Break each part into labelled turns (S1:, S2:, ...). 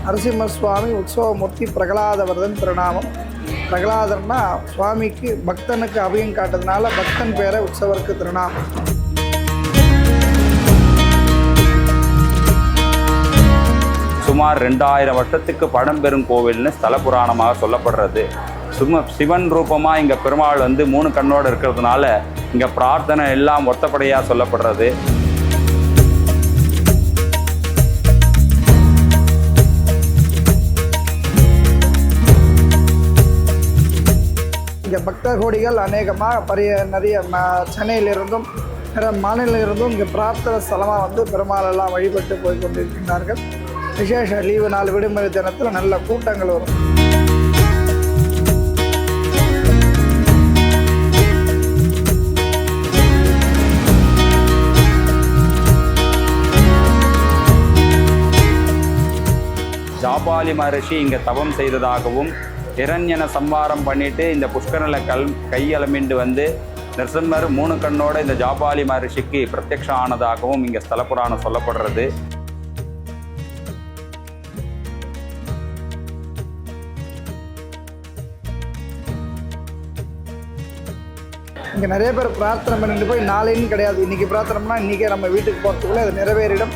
S1: நரசிம்ம சுவாமி உற்சவமூர்த்தி பிரகலாதவர்தன் திருநாமம். பிரகலாதர்னா சுவாமிக்கு பக்தனுக்கு அபயம் காட்டுறதுனால பக்தன் பேரை உற்சவருக்கு திருநாமம்.
S2: சுமார் 2000 வருஷத்துக்கு பழம்பெரும் கோவில்னு ஸ்தல புராணமாக சொல்லப்படுறது. சிவன் ரூபமாக இங்கே பெருமாள் 3 கண்ணோடு இருக்கிறதுனால இங்கே பிரார்த்தனை எல்லாம் ஒத்தப்படையாக சொல்லப்படுறது.
S1: இங்கே பக்த கோடிகள் அநேகமாக நிறைய சென்னையிலிருந்தும் பிற மாநிலத்திலிருந்தும் இங்கே பிரார்த்தனை ஸ்தலமாக பெருமாளெல்லாம் வழிபட்டு போய் கொண்டிருக்கின்றார்கள். விசேஷ லீவு நாள் விடுமுறை தினத்தில் நல்ல கூட்டங்கள் வரும்.
S2: ஜாபாலி மகரிஷி இங்கே தவம் செய்ததாகவும் இரண்யனை சம்வாரம் பண்ணிட்டு இந்த புஷ்கரனில் கையலமிண்டு நரசிம்மர் 3 கண்ணோட இந்த ஜாபாலி மகரிஷிக்கு பிரத்யக்ஷம் ஆனதாகவும் இங்கே ஸ்தல புராணம் சொல்லப்படுறது.
S1: இங்கே நிறைய பேர் பிரார்த்தனை பண்ணிட்டு போய் நாளைன்னு கிடையாது, இன்றைக்கி பிரார்த்தனைனா இன்றைக்கே நம்ம வீட்டுக்கு போகிறதுக்குள்ளே அது நிறைவேறிடும்.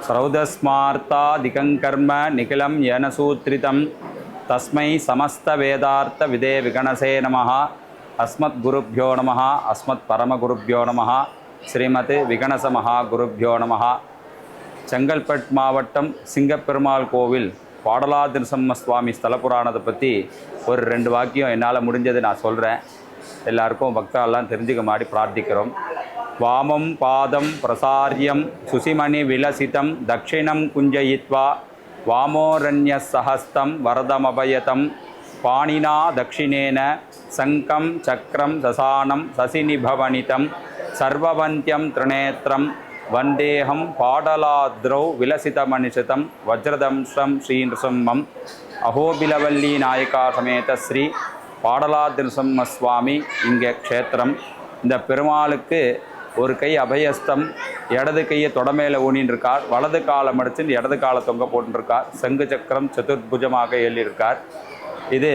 S1: சரௌதஸ்மார்த்தாதிகங் கர்ம நிகிலம் ஏன சூத்ரிதம் தஸ்மை சமஸ்த வேதார்த்த விதே விகணசே நமஹ. அஸ்மத் குருப்யோ நமஹ. அஸ்மத் பரமகுருப்யோ நமஹ. ஸ்ரீமத் விகணச மகா குருப்யோ நமஹ. செங்கல்பட்டு மாவட்டம் சிங்கப்பெருமாள் கோவில் பாடலாதி நரசிம்ம சுவாமி ஸ்தல புராணத்தை பற்றி ஒரு 2 வாக்கியம் என்னால் முடிஞ்சது நான் சொல்கிறேன். எல்லாருக்கும் பக்தாலாம் தெரிஞ்சுக்க மாதிரி பிரார்த்திக்கிறோம். வாமம் பாதம் பிரசாரியம் சுசிமணி விலசிதம் தட்சிணம் குஞ்சயித்வா வாமோரண்ய சஹஸ்தம் வரதமபயதம் பாணினா தட்சிணேன சங்கம் சக்கரம் சசானம் சசிநிபவனிதம் சர்வவந்தியம் திரிநேத்திரம் வந்தேகம் பாடலாத்ரௌ விலசிதமணிஷிதம் வஜ்ரதம்சம் ஸ்ரீநரசிம்மம். அஹோபிலவல்லி நாயகா சமேத ஸ்ரீ பாடலாதி நரசிம்ம சுவாமி இங்கே க்ஷேத்திரம். இந்த பெருமாளுக்கு ஒரு கை அபயஸ்தம், இடது கையை தொடமேல ஊனின்றிருக்கார், வலது காலை மடிச்சு இடது காலை தொங்க போட்டுருக்கார், சங்கு சக்கரம் சதுர்புஜமாக ஏழியிருக்கார். இது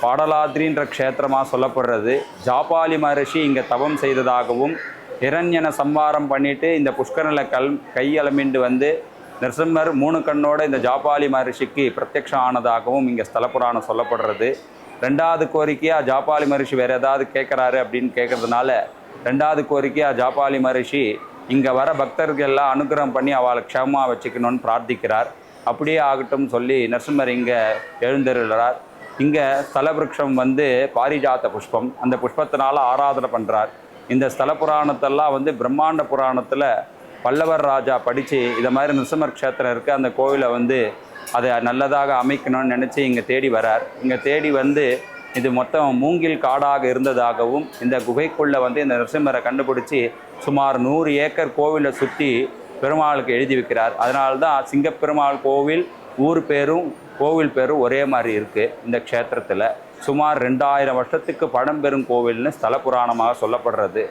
S1: பாடலாத்ரின்ற க்ஷேத்திரமாக சொல்லப்படுறது. ஜாபாலி மகரிஷி இங்கே தவம் செய்ததாகவும் இரண்யனை சம்வாரம் பண்ணிட்டு இந்த புஷ்கரனில் கையலமிண்டு நரசிம்மர் 3 கண்ணோட இந்த ஜாபாலி மகரிஷிக்கு பிரத்யக்ஷம் ஆனதாகவும் இங்கே ஸ்தல புராணம் சொல்லப்படுறது. 2வது கோரிக்கையாக ஜாபாலி மகரிஷி வேறு ஏதாவது கேட்குறாரு அப்படின்னு கேட்குறதுனால 2வது கோரிக்கையாக ஜாபாலி மகரிஷி இங்கே வர பக்தர்கள்லாம் அனுகிரகம் பண்ணி அவளை க்ஷேமமாக வச்சுக்கணும்னு பிரார்த்திக்கிறார். அப்படியே ஆகட்டும் சொல்லி நரசிம்மர் இங்கே எழுந்தருள்ளார். இங்கே ஸ்தலவிருட்சம் பாரிஜாத்த புஷ்பம், அந்த புஷ்பத்தினால ஆராதனை பண்ணுறார். இந்த ஸ்தல புராணத்தெல்லாம் பிரம்மாண்ட புராணத்தில் பல்லவர் ராஜா படித்து இதை மாதிரி நரசிம்மர் க்ஷேத்திரம் இருக்குது, அந்த கோவிலை அதை நல்லதாக அமைக்கணும்னு நினச்சி இங்கே தேடி வரார். இங்கே தேடி இது மொத்தம் மூங்கில் காடாக இருந்ததாகவும் இந்த குகைக்குள்ளே வந்து இந்த நரசிம்மரை கண்டுபிடிச்சி சுமார் 100 ஏக்கர் கோவிலை சுற்றி பெருமாளுக்கு எழுதி வைக்கிறார். அதனால்தான் சிங்கப்பெருமாள் கோவில் ஊர் பேரும் கோவில் பேரும் ஒரே மாதிரி இருக்குது. இந்த க்ஷேத்திரத்தில் சுமார் 2000 வருஷத்துக்கு பழம்பெரும் கோவில்னு ஸ்தல புராணமாக சொல்லப்படுறது.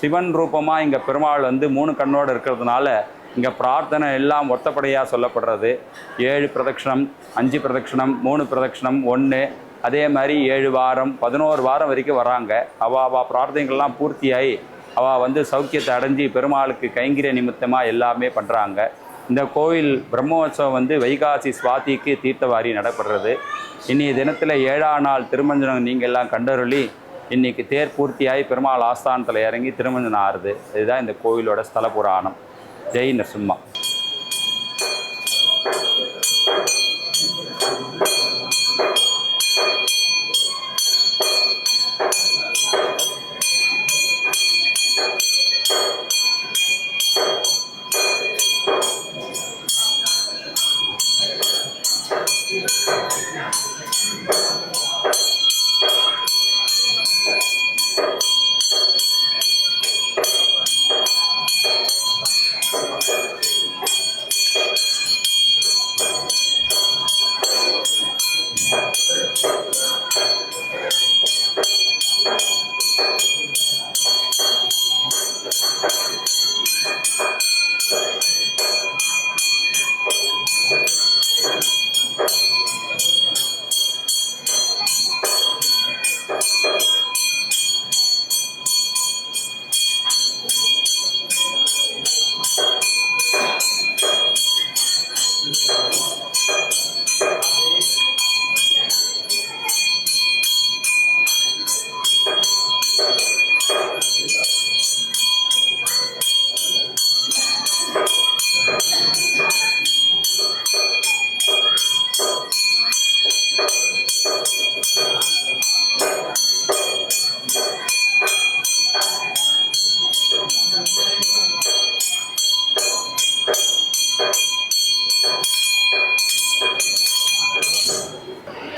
S1: சிவன் ரூபமாக இங்கே பெருமாள் வந்து 3 கண்ணோடு இருக்கிறதுனால இங்கே பிரார்த்தனை எல்லாம் ஒத்தப்படையாக சொல்லப்படுறது. 7 பிரதட்சணம், 5 பிரதட்சணம், 3 பிரதட்சணம், 1, அதே மாதிரி 7 வாரம் 11 வாரம் வரைக்கும் வராங்க. அவள் பிரார்த்தனைகள்லாம் பூர்த்தியாகி அவள் வந்து சௌக்கியத்தை அடைஞ்சி பெருமாளுக்கு கைங்கரிய நிமித்தமாக எல்லாமே பண்ணுறாங்க. இந்த கோவில் பிரம்மோற்சவம் வந்து வைகாசி சுவாதிக்கு தீர்த்தவாரி நடைபெறுறது. இன்றைய தினத்தில் 7ஆம் நாள் திருமஞ்சனம் நீங்கள் எல்லாம் கண்டருளி இன்றைக்கி தேர் பூர்த்தியாகி பெருமாள் ஆஸ்தானத்தில் இறங்கி திருமஞ்சனம் ஆறுது. இதுதான் இந்த கோவிலோட ஸ்தல புராணம். ஜெய் நரசிம்மா.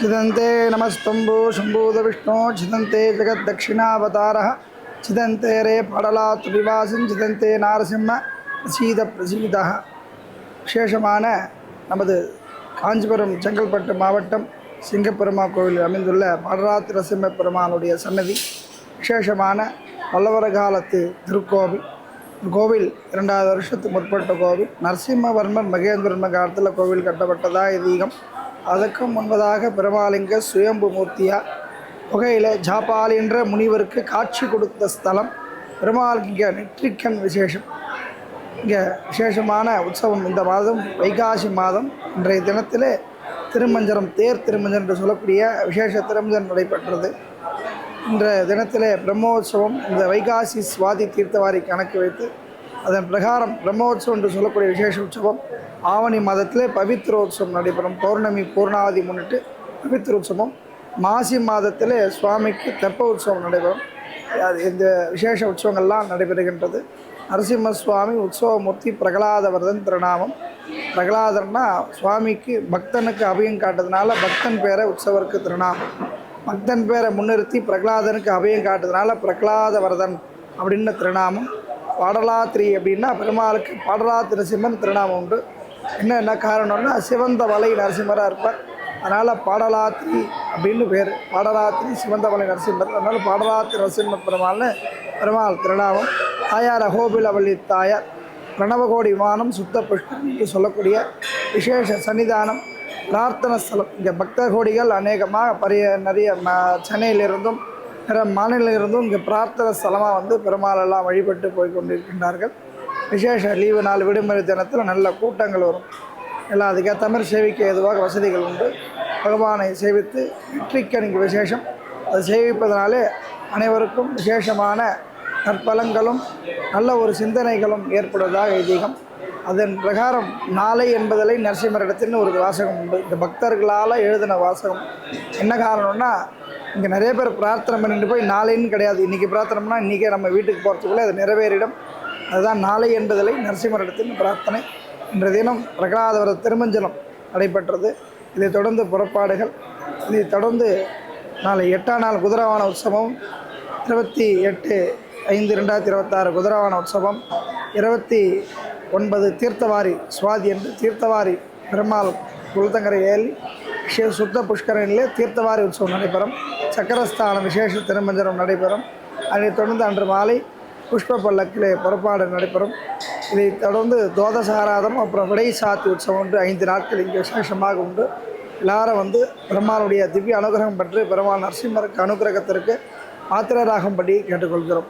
S3: चिदन्ते नमस्तंभो शंभूत विष्णु चिदन्ते जगद्दक्षिणावतारः चिदन्ते रे पडलात् विवासं चिदन्ते नारसिंह प्रसीद प्रसीदः. விசேஷமான நமது காஞ்சிபுரம் செங்கல்பட்டு மாவட்டம் சிங்கப்பெருமாள் கோவிலில் அமைந்துள்ள பாடலாத்து நரசிம்ம பெருமானுடைய சன்னதி விசேஷமான பல்லவர காலத்து திருக்கோவில். கோவில் 2000 வருஷத்துக்கு முற்பட்ட கோவில். நரசிம்மவர்மன் மகேந்திரவர்ம காலத்தில் கோவில் கட்டப்பட்டதாக ஐதீகம். அதுக்கு முன்பதாக பெருமாளிங்க சுயம்பு மூர்த்தியாக புகையில் ஜாபாலி என்ற முனிவருக்கு காட்சி கொடுத்த ஸ்தலம். பெருமாளுக்கு இங்கே நெற்றிக்கண் விசேஷம். இங்கே விசேஷமான உற்சவம் இந்த மாதம் வைகாசி மாதம் இன்றைய தினத்தில் திருமஞ்சனம் தேர் திருமஞ்சனம் என்று சொல்லக்கூடிய விசேஷ திருமஞ்சனம் நடைபெற்றது. இன்றைய தினத்தில் பிரம்மோற்சவம் இந்த வைகாசி சுவாதி தீர்த்தவாரி கணக்கு வைத்து அதன் பிரகாரம் பிரம்மோற்சவம் என்று சொல்லக்கூடிய விசேஷ உற்சவம் ஆவணி மாதத்திலே பவித்ரோத்சவம் நடைபெறும். பௌர்ணமி பூர்ணாவதி முன்னிட்டு பவித்ரோத்சவம். மாசி மாதத்திலே சுவாமிக்கு தெப்ப உற்சவம் நடைபெறும். இந்த விசேஷ உற்சவங்கள்லாம் நடைபெறுகின்றது. நரசிம்ம சுவாமி உற்சவமூர்த்தி பிரகலாதவர்தன் திருநாமம். பிரகலாதர்னா சுவாமிக்கு பக்தனுக்கு அபயம் காட்டுறதுனால பக்தன் பேரை உற்சவருக்கு திருநாமம். பக்தன் பேரை முன்னிறுத்தி பிரகலாதனுக்கு அபயம் காட்டுறதுனால பிரகலாதவர்தன் அப்படின்னு திருநாமம். பாடலாத்திரி அப்படின்னா பெருமாளுக்கு பாடலாத்திரி நரசிம்மன் திருநாமம் உண்டு. என்ன காரணம்னா சிவந்த வலை நரசிம்மராக இருப்பார், அதனால் பாடலாத்திரி அப்படின்னு பேர். பாடலாத்திரி சிவந்த வலை நரசிம்மர், அதனால் பாடலாத்திரி நரசிம்ம பெருமாள்னு பெருமாள் திருநாமம். தாயார் அகோபிலவள்ளி தாயார், பிரணவகோடி விமானம், சுத்த புஷ்கரம் என்று சொல்லக்கூடிய விசேஷ சன்னிதானம், பிரார்த்தன ஸ்தலம். இங்கே பக்த கோடிகள் அநேகமாக நிறைய சென்னையிலிருந்தும் பிற மாநிலங்களிலிருந்தும் இங்கே பிரார்த்தனை ஸ்தலமாக வந்து பெருமாளெல்லாம் வழிபட்டு போய் கொண்டிருக்கின்றார்கள். விசேஷ லீவு நாள் விடுமுறை தினத்தில் நல்ல கூட்டங்கள் வரும். எல்லாம் அதுக்கேற்ற மாதிரி சேவிக்க ஏதுவாக வசதிகள் உண்டு. பகவானை சேவித்து வெற்றிக்கன் இங்கே விசேஷம். அது சேவிப்பதனாலே அனைவருக்கும் விசேஷமான நற்பலங்களும் நல்ல ஒரு சிந்தனைகளும் ஏற்படுவதாக ஐதீகம். அதன் பிரகாரம் நாளை என்பதில் நரசிம்மரிடத்தின்னு ஒரு வாசகம் உண்டு. இந்த பக்தர்களால் எழுதின வாசகம். என்ன காரணம்னா இங்கே நிறைய பேர் பிரார்த்தனை பண்ணிட்டு போய் நாளைன்னு கிடையாது, இன்றைக்கி பிரார்த்தனைனா இன்றைக்கே நம்ம வீட்டுக்கு போகிறதுக்குள்ளே அது நிறைவேறிடும். அதுதான் நாளை என்பதில் நரசிம்மரிடத்தின் பிரார்த்தனை. இன்றைய தினம் பிரகலாதவர திருமஞ்சனம் நடைபெற்றது. இதைத் தொடர்ந்து புறப்பாடுகள், இதைத் தொடர்ந்து நாளை 8ஆம் நாள் குதிரவான உற்சவம், 28/5/2026 குதிரவான உற்சவம், 29 தீர்த்தவாரி சுவாதி என்று தீர்த்தவாரி பெருமாள் குலத்தங்கரை ஏறி சுத்த புஷ்கரனிலே தீர்த்தவாரி உற்சவம் நடைபெறும். சக்கரஸ்தான விசேஷ திருமஞ்சனம் நடைபெறும். அதைத் தொடர்ந்து அன்று மாலை புஷ்ப பல்லக்கிலே புறப்பாடு நடைபெறும். இதைத் தொடர்ந்து தோதசாராதம், அப்புறம் விடை சாத்தி உற்சவம் என்று 5 நாட்கள் இங்கே விசேஷமாக உண்டு. எல்லாரும் பெருமாளுடைய திவ்ய அனுகிரகம் பெற்று பெருமாள் நரசிம்மருக்கு அனுகிரகத்திற்கு பாத்திரராகும்படி கேட்டுக்கொள்கிறோம்.